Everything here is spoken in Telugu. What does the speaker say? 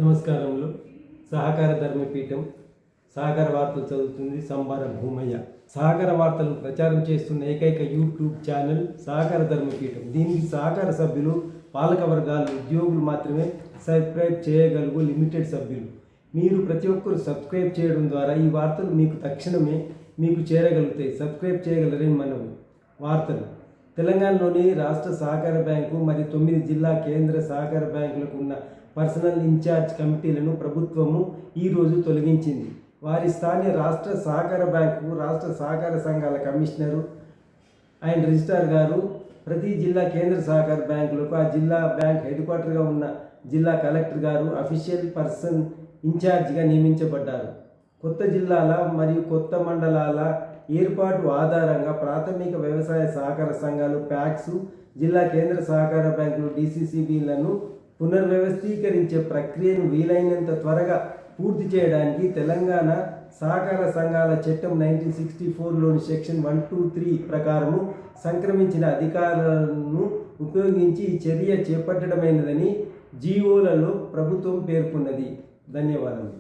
నమస్కారములు. సహకార ధర్మపీఠం సహకార వార్తలు చదువుతుంది సంబార భూమయ్య. సహకార వార్తలను ప్రచారం చేస్తున్న ఏకైక యూట్యూబ్ ఛానల్ సహకార ధర్మపీఠం. దీనికి సహకార సభ్యులు, పాలక వర్గాలు, ఉద్యోగులు మాత్రమే సబ్స్క్రైబ్ చేయగలుగు లిమిటెడ్ సభ్యులు. మీరు ప్రతి ఒక్కరు సబ్స్క్రైబ్ చేయడం ద్వారా ఈ వార్తలు మీకు తక్షణమే చేరగలుగుతాయి. సబ్స్క్రైబ్ చేయగలరని మనవి. వార్తలు. తెలంగాణలోని రాష్ట్ర సహకార బ్యాంకు మరియు 9 జిల్లా కేంద్ర సహకార బ్యాంకులకు ఉన్న పర్సనల్ ఇన్ఛార్జ్ కమిటీలను ప్రభుత్వము ఈరోజు తొలగించింది. వారి స్థానిక రాష్ట్ర సహకార బ్యాంకు, రాష్ట్ర సహకార సంఘాల కమిషనరు అండ్ రిజిస్ట్రార్ గారు ప్రతి జిల్లా కేంద్ర సహకార బ్యాంకులకు ఆ జిల్లా బ్యాంక్ హెడ్ క్వార్టర్గా ఉన్న జిల్లా కలెక్టర్ గారు అఫీషియల్ పర్సన్ ఇన్ఛార్జిగా నియమించబడ్డారు. కొత్త జిల్లాల మరియు కొత్త మండలాల ఏర్పాటు ఆధారంగా ప్రాథమిక వ్యవసాయ సహకార సంఘాలు ప్యాక్స్, జిల్లా కేంద్ర సహకార బ్యాంకులు DCCBలను పునర్వ్యవస్థీకరించే ప్రక్రియను వీలైనంత త్వరగా పూర్తి చేయడానికి తెలంగాణ సహకార సంఘాల చట్టం 1964లోని సెక్షన్ 123 ప్రకారము సంక్రమించిన అధికారాలను ఉపయోగించి ఈ చర్య చేపట్టడమైనదని జీవోలలో ప్రభుత్వం పేర్కొన్నది. ధన్యవాదాలు.